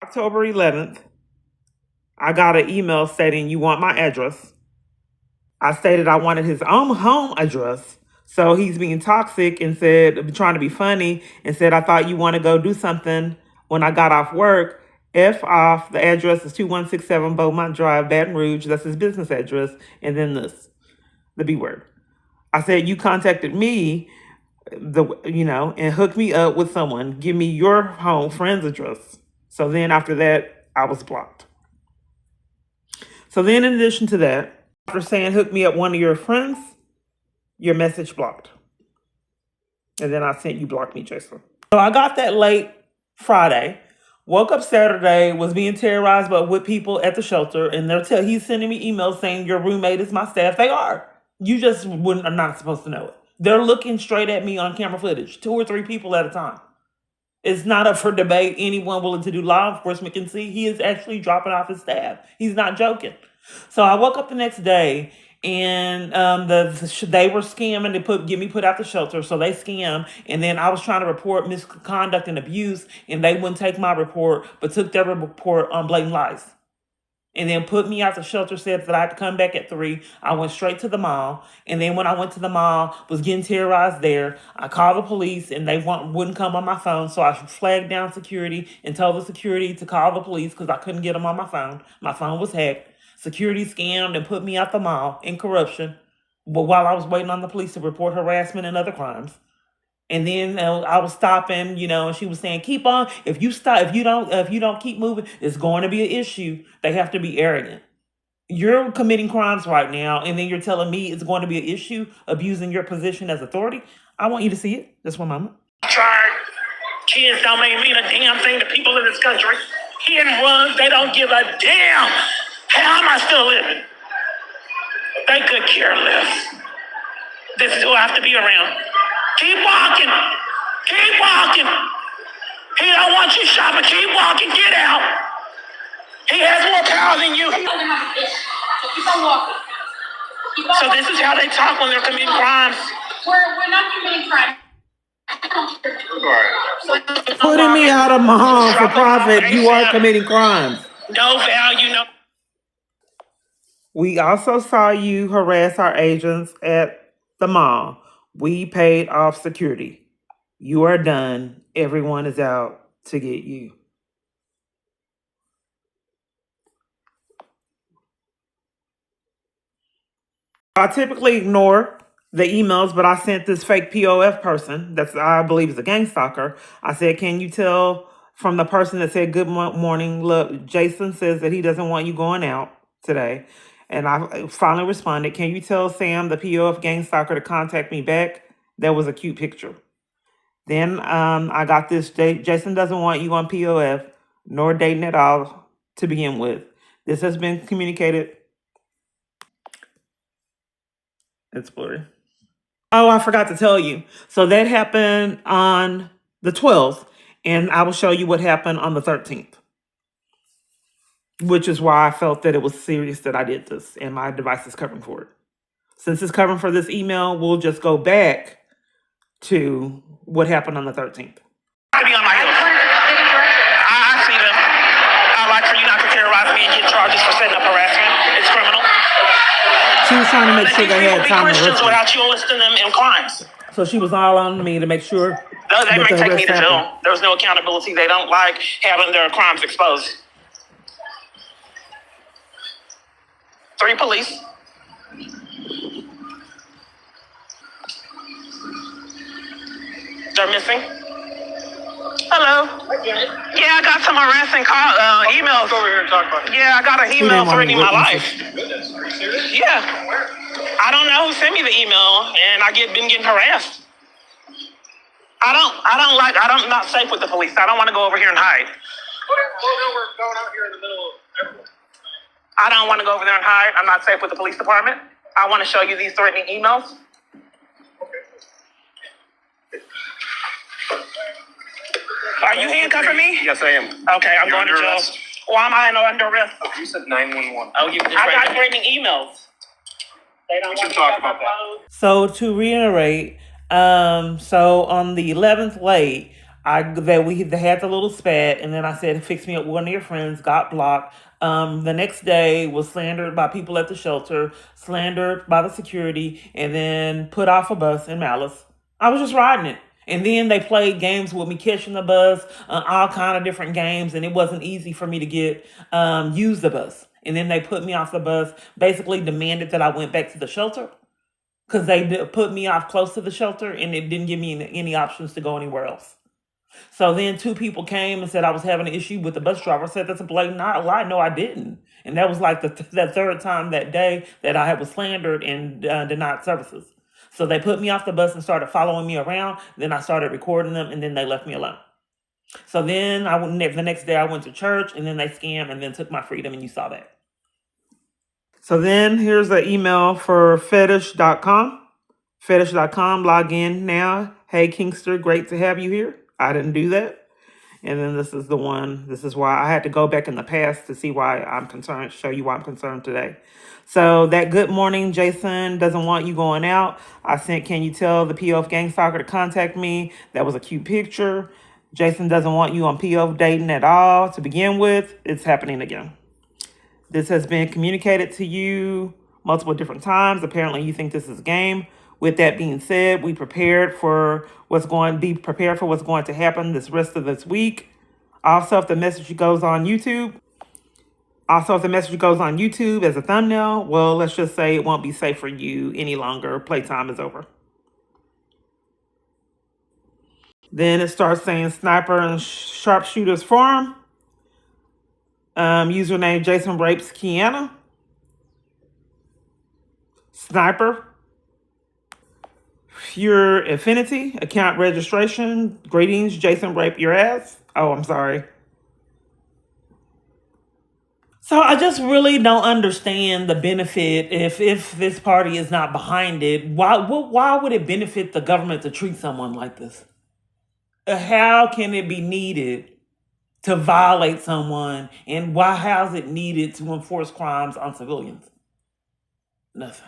October 11th, I got an email stating, you want my address. I stated I wanted his own home address. So he's being toxic and said, trying to be funny, and said, I thought you want to go do something when I got off work. F off. The address is 2167 Beaumont Drive, Baton Rouge. That's his business address. And then the B word. I said, you contacted me, and hooked me up with someone. Give me your home friend's address. So then after that, I was blocked. So then in addition to that, after saying hook me up one of your friends, your message blocked. And then I sent you block me, Jason. So I got that late Friday. Woke up Saturday, was being terrorized with people at the shelter, and he's sending me emails saying your roommate is my staff. They are. You just are not supposed to know it. They're looking straight at me on camera footage, 2 or 3 people at a time. It's not up for debate. Anyone willing to do law enforcement can see he is actually dropping off his staff. He's not joking. So I woke up the next day and they were scamming to get me put out the shelter. So they scammed. And then I was trying to report misconduct and abuse, and they wouldn't take my report, but took their report on blatant lies. And then put me out the shelter, said that I had to come back at 3. I went straight to the mall. And then when I went to the mall, was getting terrorized there. I called the police and they wouldn't come on my phone. So I flagged down security and told the security to call the police because I couldn't get them on my phone. My phone was hacked. Security scammed and put me out the mall in corruption. But while I was waiting on the police to report harassment and other crimes. And then I was stopping, and she was saying, keep on. If you don't keep moving, it's going to be an issue. They have to be arrogant. You're committing crimes right now, and then you're telling me it's going to be an issue, abusing your position as authority. I want you to see it. Just one moment. Kids don't mean a damn thing to people in this country. Hit and runs, they don't give a damn. How am I still living? They could care less. This is who I have to be around. Keep walking. Keep walking. He don't want you shopping. Keep walking. Get out. He has more power than you. Keep on walking. So this is how they talk when they're committing crimes. We're not committing crimes. Putting me out of my home for profit, you are committing crimes. No value, no. We also saw you harass our agents at the mall. We paid off security. You are done. Everyone is out to get you. I typically ignore the emails, but I sent this fake POF person that I believe is a gang stalker. I said, can you tell from the person that said, good morning, look, Jason says that he doesn't want you going out today. And I finally responded, can you tell Sam, the POF gang stalker, to contact me back? That was a cute picture. Then I got this, Jason doesn't want you on POF, nor dating at all to begin with. This has been communicated. It's blurry. Oh, I forgot to tell you. So that happened on the 12th, and I will show you what happened on the 13th. Which is why I felt that it was serious that I did this, and my device is covering for it. Since it's covering for this email, we'll just go back to what happened on the 13th. I be on my heels. I see them. I'd like for you not to terrorize me and get charges for setting up harassment. It's criminal. She was trying to make sure they had time to Christians without you enlisting them in crimes. So she was all on me to make sure. No, they may take me to jail. There's no accountability. They don't like having their crimes exposed. 3 police. They're missing. Hello. Yeah, I got some harassing emails. Over here and talk about it. Yeah, I got an email threatening my life. Goodness, are you serious? Yeah. I don't know who sent me the email, and been getting harassed. I'm not safe with the police. I don't want to go over here and hide. Well, we're going out here in the middle of everyone. I don't want to go over there and hide. I'm not safe with the police department. I want to show you these threatening emails. Are you handcuffing me? Yes, I am. Okay, I'm going to jail. Arrest. Why am I under arrest? You said 911. Oh, I got threatening emails. They don't We want should me talk to about that. So to reiterate, so on the 11th late, They had the little spat, and then I said, "Fix me up with one of your friends." Got blocked. The next day was slandered by people at the shelter, slandered by the security, and then put off a bus in Malice. I was just riding it. And then they played games with me catching the bus, all kind of different games, and it wasn't easy for me to get use the bus. And then they put me off the bus, basically demanded that I went back to the shelter because put me off close to the shelter, and it didn't give me any options to go anywhere else. So then two people came and said I was having an issue with the bus driver. I said, that's a blatant lie. No, I didn't. And that was like the third time that day that I was slandered and denied services. So they put me off the bus and started following me around. Then I started recording them, and then they left me alone. So then the next day I went to church, and then they scammed and then took my freedom, and you saw that. So then here's the email for fetish.com. Fetish.com, log in now. Hey, Kingster, great to have you here. I didn't do that. And then this is the one. This is why I had to go back in the past to see why I'm concerned, show you why I'm concerned today. So that good morning, Jason doesn't want you going out. I sent, can you tell the POF gang stalker to contact me? That was a cute picture. Jason doesn't want you on POF dating at all to begin with. It's happening again. This has been communicated to you multiple different times. Apparently you think this is a game. With that being said, be prepared for what's going to happen this rest of this week. Also, if the message goes on YouTube as a thumbnail, well, let's just say it won't be safe for you any longer. Playtime is over. Then it starts saying Sniper and Sharpshooters Forum. Username Jason Rapes Kiana. Sniper. Pure Affinity. Account registration. Greetings, Jason Rape Your Ass. Oh, I'm sorry. So I just really don't understand the benefit if this party is not behind it. Why would it benefit the government to treat someone like this? How can it be needed to violate someone, and how is it needed to enforce crimes on civilians? Nothing.